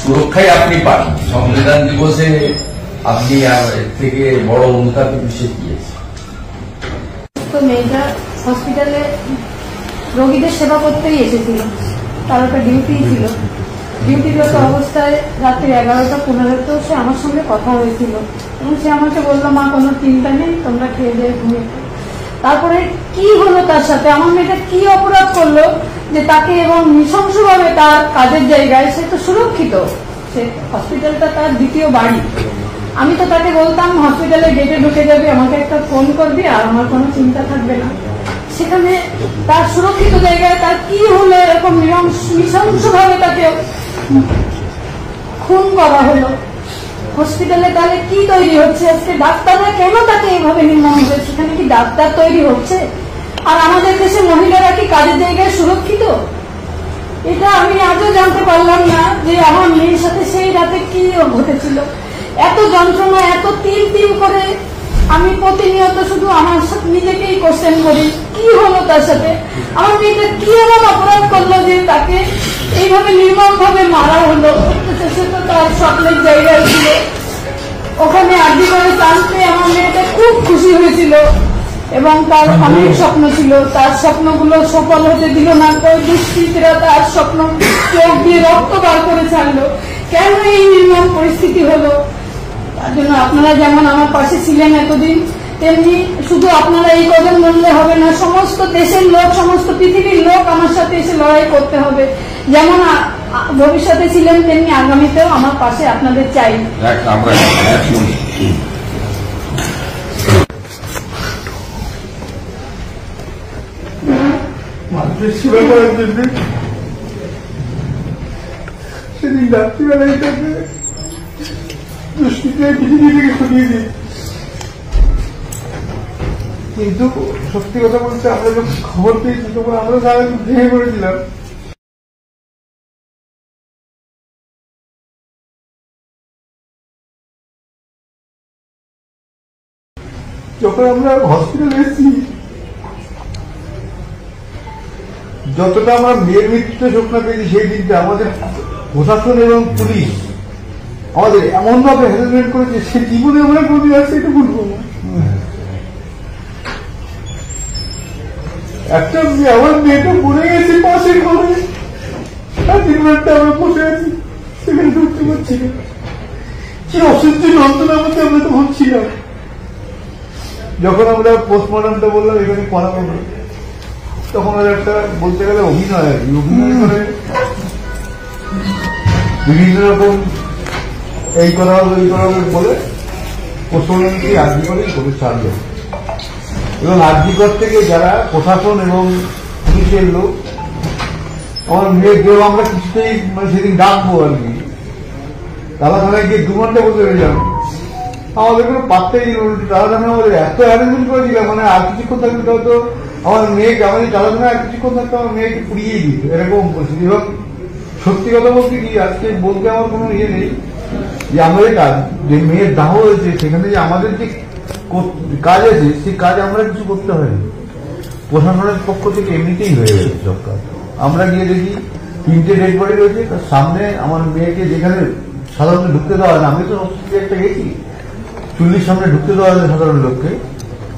সুরক্ষাই আপনি পান। সংবিধান দিবসে আপনি এর থেকে বড় অনুতাপের বিষয় কি আছে? তো মেয়েটা হসপিটালে রোগীদের সেবা করতেই এসেছিল, তার একটা ডিউটি ছিল। ডিউটিরত অবস্থায় রাত্রি 11:15 সে আমার সঙ্গে কথা হয়েছিল এবং সে আমাকে বললো, মা কোনো চিন্তা নেই, তোমরা খেয়ে দিয়ে ঘুমিয়ে। তারপরে কি হলো তার সাথে, আমার মেয়েটা কি অপরাধ করলো যে তাকে এবং নৃশংসভাবে তার কাজের জায়গায়, সে তো সুরক্ষিত, সে হসপিটালটা তার দ্বিতীয় বাড়ি। আমি তো তাকে বলতাম হসপিটালে গেটে ঢুকে যাবি, আমাকে একটা ফোন করবি আর আমার কোনো চিন্তা থাকবে না। সেখানে তার সুরক্ষিত জায়গায় তার কি হলো, এরকম নৃশংসভাবে তাকে খুন করা হলো। হসপিটালে তাহলে কি তৈরি হচ্ছে আজকে? ডাক্তাররা কেন তাকে এইভাবে নির্মম হবে? সেখানে কি ডাক্তার তৈরি হচ্ছে? আর আমাদের দেশে মহিলারা কি কাজের জায়গায় সুরক্ষিত? এটা আমি আজও জানতে পারলাম না যে আমার মেয়ের সাথে সেই রাতে কি ঘটেছিল। এত যন্ত্রণা, এত তিল তিল করে আমি প্রতিনিয়ত শুধু আমার সাথে নিজেকেই কোশ্চেন করি, কি হলো তার সাথে? আমার মেয়েটা কি এমন অপরাধ করলো যে তাকে এইভাবে নির্মম ভাবে মারা হলো? সে তো তার স্বপ্নের জায়গায় ছিল, ওখানে আর্জি করে টানতে আমার মেয়েটা খুব খুশি হয়েছিল এবং তার অনেক স্বপ্ন ছিল। তার স্বপ্নগুলো সফল হতে দিল না, দুষ্কৃতীরা তার স্বপ্ন চোখ দিয়ে রক্ত বার করে ছাড়লো। কেন এই নির্মম পরিস্থিতি হলো? তার জন্য আপনারা যেমন আমার পাশে ছিলেন এতদিন, তেমনি শুধু আপনারা এই কজন মূল্যে হবে না, সমস্ত দেশের লোক, সমস্ত পৃথিবীর লোক আমার সাথে এসে লড়াই করতে হবে। যেমন ভবিষ্যতে ছিলেন তেমনি আগামীতেও আমার পাশে আপনাদের চাই। সেদিন রাত্রিবেলায় তাকে দুষ্কৃতীরা পৃথিবী থেকে সরিয়ে দিই। কিন্তু সত্যি কথা বলতে আমরা যখন খবর পেয়েছি তখন আমরা তারা ভেঙে পড়েছিলাম। যখন আমরা হসপিটালে এসেছি, যতটা আমরা মেয়ের মৃত্যুতে শোক না পেয়েছি, সেই দিনটা আমাদের প্রশাসন এবং পুলিশ আমাদের এমন ভাবে হ্যারাসমেন্ট করেছে, সে জীবনে আমরা কোনদিন আসছে এটা বলবো না। একটা আমার মেয়েটা পড়ে গেছে পাশের ঘরে, আর 3 ঘন্টা আমরা বসে আছি, সেখানে ঢুকতে পারছি না। কি অসহ্য যন্ত্রণার মধ্যে আমরা তখন ছিলাম। যখন আমরা পোস্টমর্টমটা বললাম এখানে করা হবে, তখন ওর একটা বলতে গেলে অভিনয় আর কি, অভিনয় করে বিভিন্ন রকম এই করা হবে ওই করা হবে বলে পোস্টমর্টমকে আর্জি করেই করে ছাড়লো। এবং আর্জিকর থেকে যারা প্রশাসন এবং পুলিশের লোক, আমার মেয়েকেও আমরা কিছুতেই মানে সেদিন ডাকবো আর কি, তারা থানায় গিয়ে 2 ঘন্টা বসে রইলাম, আমাদের কোনো পাত্তাই দিল। তারা থানায় আমাদের এত অ্যারেঞ্জমেন্ট করেছিলাম, মানে আর কিছুক্ষণ থাকলে হয়তো আমার মেয়েকে, আমাদের তারা থানায় আর কিছুক্ষণ থাকতে আমার মেয়েকে পুড়িয়েই দিত, এরকম পরিস্থিতি। এবং সত্যি কথা বলতে কি, আজকে বলতে আমার কোনো ইয়ে নেই যে আমাদের কাজ, যে মেয়ের দাহ হয়েছে সেখানে যে আমাদের যে কাজ আছে সেই কাজ আমরা কিছু করতে হয়নি, প্রশাসনের পক্ষ থেকে এমনিতেই হয়ে গেছে সব কাজ। আমরা গিয়ে দেখি 3টে ডেড বডি রয়েছে, তার সামনে আমার মেয়েকে যেখানে সাধারণত ঢুকতে দেওয়া হয় না, আমি তো একটা গেছি চুল্লির সামনে ঢুকতে দেওয়া হয় সাধারণ লোককে,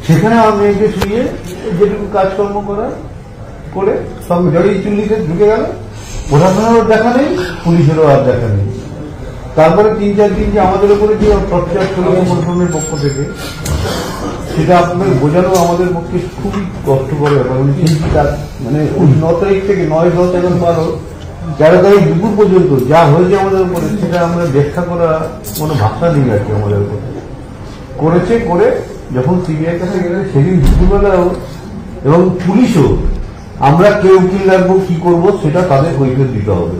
সেখানে আমার মেয়েকে শুয়ে যেটুকু কাজকর্ম করা করে সব জড়িয়ে চুল্লিতে ঢুকে গেল। প্রশাসনেরও দেখা নেই, পুলিশেরও আর দেখা নেই। তারপরে 3-4 দিন যে আমাদের উপরে যে টর্চার চলে প্রশাসনের পক্ষ থেকে, সেটা আপনাদের বোঝানো আমাদের পক্ষে খুবই কষ্টকর ব্যাপার। মানে 9 তারিখ থেকে 9, 10, 11, 12, 13 তারিখ দুপুর পর্যন্ত যা হয়েছে আমাদের উপরে, সেটা আমরা ব্যাখ্যা করা কোনো ভাষা নেই আর কি আমাদের উপরে। করেছে করে যখন সিবিআই কাছে গেলে সেদিন দুপুরবেলাও এবং পুলিশও, আমরা কে উকিল রাখবো কি করবো সেটা তাদের কৈফিয়ত দিতে হবে।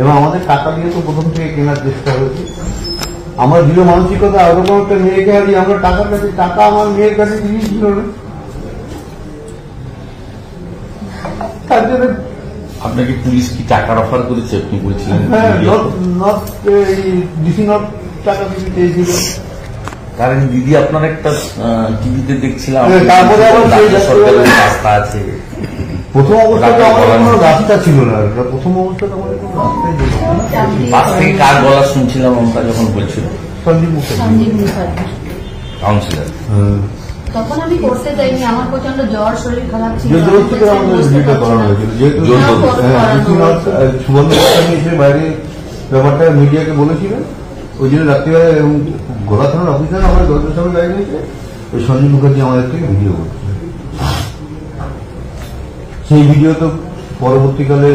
এবং আমাদের টাকা দিয়ে তো প্রথম থেকে কেনার চেষ্টা হয়েছে। আমার দৃঢ় মানসিকতা, ওরকম একটা মেয়েকে হারিয়ে আমরা টাকার কাছে, টাকা আমার মেয়ের কাছে জিনিস ছিল না। তার জন্য আপনাকে পুলিশ কি টাকার অফার করেছে? আপনি বলছিলেন ডিসি নট টাকা দিতে চেয়েছিল। কারণ দিদি আপনার একটা টিভিতে দেখছিলাম, তারপরে আবার সরকারের রাস্তা আছে প্রথম অবস্থাতে আমাদের কোনো রাস্তা ছিল না, প্রথম অবস্থাতে আমাদের কোনো রাস্তাই ছিল না। পাশ থেকে কার গলা শুনছিলাম আমরা যখন বলছিল? সঞ্জীব মুখার্জি সঞ্জীব মুখার্জি। কাউন্সিলর। তখন আমি করতে যাইনি, আমার প্রচন্ড জ্বর, শরীর খারাপ ছিল। জোরজবরদস্তি করে আমাদের ভিডিওটা করানো হয়েছিল, যেহেতু সুবর্ণ গোস্বামী এসে বাইরে ব্যাপারটা মিডিয়াকে বলেছিলেন, ওই জন্য রাত্রিবেলা এবং গোলা থানার অফিসার আমরা দরজার সামনে দাঁড়িয়ে রয়েছে, ওই সঞ্জীব মুখার্জি আমাদের থেকে ভিডিও করছে। সেই ভিডিও তো পরবর্তীকালে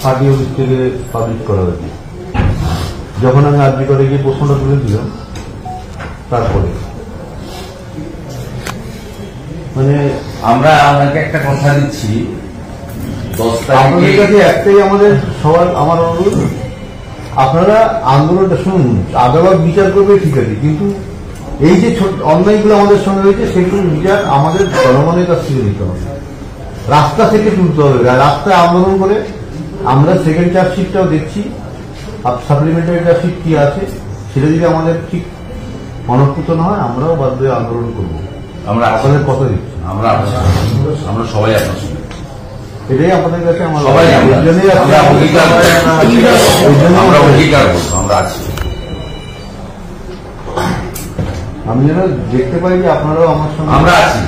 পার্টি অফিস থেকে পাবলিশ করা হয়েছে। যখন আমি আরজি করে গিয়ে প্রশ্নটা তুলেছিলাম তারপরে মানে আমরা আপনাকে একটা কথা দিচ্ছি, 10 আপনাদের তারিখে কাছে একটাই আমাদের সবার আমার অনুরোধ, আপনারা আন্দোলনটা শুনুন, আদালত বিচার করবে ঠিক আছে, কিন্তু এই যে অন্যায়গুলো আমাদের সঙ্গে হয়েছে সেগুলোর বিচার আমাদের জনগণের কাছ থেকে নিতে হবে, রাস্তা থেকে তুলতে হবে। রাস্তায় আন্দোলন করে আমরা সেকেন্ড চার্জশিটটাও দেখছি, সাপ্লিমেন্টারি চার্জশিট কি আছে সেটা যদি আমাদের ঠিক মনঃপুত না হয় আমরাও বাধ্য হয়ে আন্দোলন করবো। আমরা আপনাদের কথা দিচ্ছি, আমরা সবাই আপনার সঙ্গে, এটাই আপনাদের কাছে আমার সবাই আমরা এর জন্যই আমরা অঙ্গীকার আমরা অঙ্গীকার করবো, আমরা আছি। আমি যেন দেখতে পাই যে আপনারাও আমার সঙ্গে আমরা আছি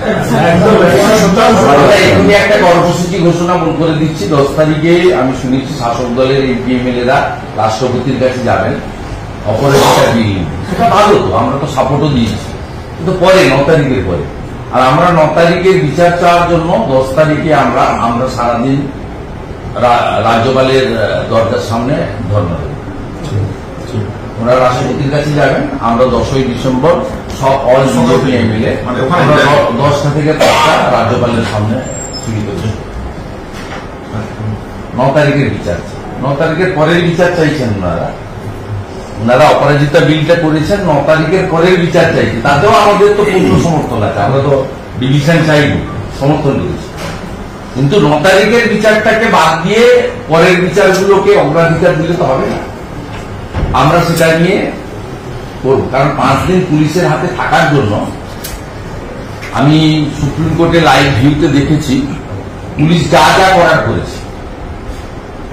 আমরা এখনই একটা কর্মসূচি ঘোষণা করে দিচ্ছি। 10 তারিখে আমি শুনেছি শাসক দলের এমপি এমএলএরা রাষ্ট্রপতির কাছে যাবেন অপরাজিতা বিল, সেটা ভালো, তো আমরা তো সাপোর্টও দিয়েছি, কিন্তু পরে 9 তারিখের পরে। আর আমরা 9 তারিখের বিচার চাওয়ার জন্য 10 তারিখে আমরা সারাদিন রাজ্যপালের দরজার সামনে ধর্ণা দেব। ওনারা রাষ্ট্রপতির কাছে যাবেন, আমরা 10ই ডিসেম্বর সব অল বিজেপি এমএলএ 10টা থেকে 5টা রাজ্যপালের সামনে চুরি করছে। 9 তারিখের বিচার, 9 তারিখের পরের বিচার চাইছেন ওনারা অপরাজিতা বিলটা করেছেন, 9 তারিখের পরের বিচার চাইছেন। তাতেও আমাদের তো পূর্ণ সমর্থন আছে, আমরা তো ডিভিশন চাইনি, সমর্থন করেছি, কিন্তু 9 তারিখের বিচারটাকে বাদ দিয়ে পরের বিচারগুলোকে অগ্রাধিকার দিলে তো হবে না। আমরা সেটা নিয়ে করব, কারণ 5 দিন পুলিশের হাতে থাকার জন্য আমি সুপ্রিম কোর্টে লাইভ ভিউতে দেখেছি পুলিশ যা যা করার করেছে,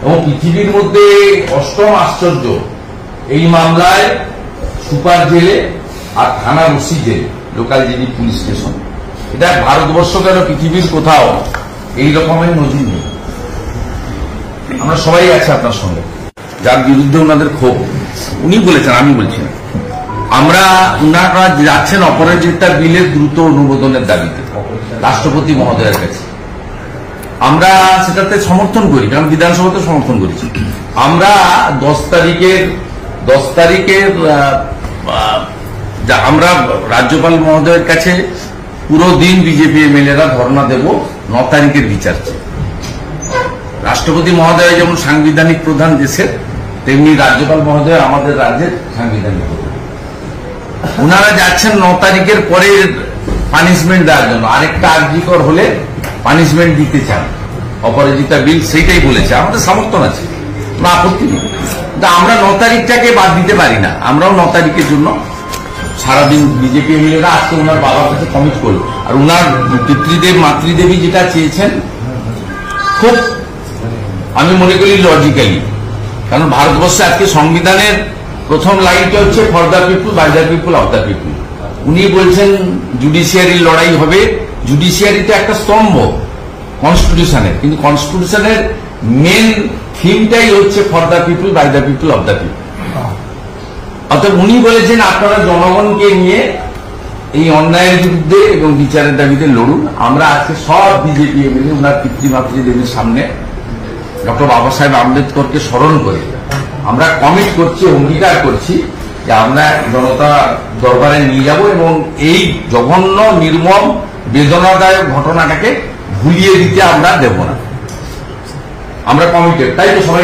এবং পৃথিবীর মধ্যে 8ম আশ্চর্য, এই মামলায় সুপার জেলে আর থানার ওসি জেলে, লোকাল জিডি পুলিশ স্টেশন, এটা ভারতবর্ষ কেন পৃথিবীর কোথাও এই রকমের নজির নেই। আমরা সবাই আছি আপনার সঙ্গে, যার বিরুদ্ধে ওনাদের ক্ষোভ, উনি বলেছেন, আমি বলছি না। ওনারা যাচ্ছেন অপরাজিতা বিলের দ্রুত অনুমোদনের দাবিতে রাষ্ট্রপতি মহোদয়ের কাছে। আমরা সেটাতে সমর্থন করি, কারণ বিধানসভাতে সমর্থন করেছি। আমরা 10 তারিখের আমরা রাজ্যপাল মহোদয়ের কাছে পুরো দিন বিজেপি এমএলএরা ধর্ণা দেব 9 তারিখের বিচার চেয়ে। রাষ্ট্রপতি মহোদয় যেমন সাংবিধানিক প্রধান দেশের, তেমনি রাজ্যপাল মহোদয় আমাদের রাজ্যের সাংবিধানিক প্রধান। ওনারা যাচ্ছেন 9 তারিখের পরে পানিশমেন্ট দেওয়ার জন্য, আরেকটা আর্জিকর হলে পানিশমেন্ট দিতে চান অপরাজিতা বিল, সেইটাই বলেছে। আমাদের সমর্থন আছে, না আপত্তি নেই, কিন্তু আমরা 9 তারিখটাকে বাদ দিতে পারি না। আমরাও 9 তারিখের জন্য সারাদিন বিজেপি এমএলএরা আজকে ওনার বাবার কাছে কমিট করল। আর ওনার পিতৃদেব মাতৃদেবী যেটা চেয়েছেন খুব আমি মনে করি লজিক্যালি, কারণ ভারতবর্ষে আজকে সংবিধানের প্রথম লাইনটা হচ্ছে for the people, by the people, of the people. উনি বলছেন জুডিশিয়ারির লড়াই হবে, জুডিশিয়ারি তো একটা স্তম্ভ কনস্টিটিউশনের, কিন্তু কনস্টিটিউশনের মেন থিমটাই হচ্ছে for the people, by the people, of the people. অর্থাৎ উনি বলেছেন আপনারা জনগণকে নিয়ে এই অন্যায়ের বিরুদ্ধে এবং বিচারের দাবিতে লড়ুন। আমরা আজকে সব বিজেপি এমএলএ ওনার পিতৃমাতৃদেবীর সামনে ডক্টর বাবা সাহেব আম্বেদকরকে স্মরণ করে আমরা কমিট করছি, অঙ্গীকার করছি যে আমরা জনতা দরবারে নিয়ে যাব এবং এই জঘন্য, নির্মম, বেদনাদায়ক ঘটনাটাকে ভুলিয়ে দিতে আমরা দেব না। আমরা কমিটেড, তাই তো সবাই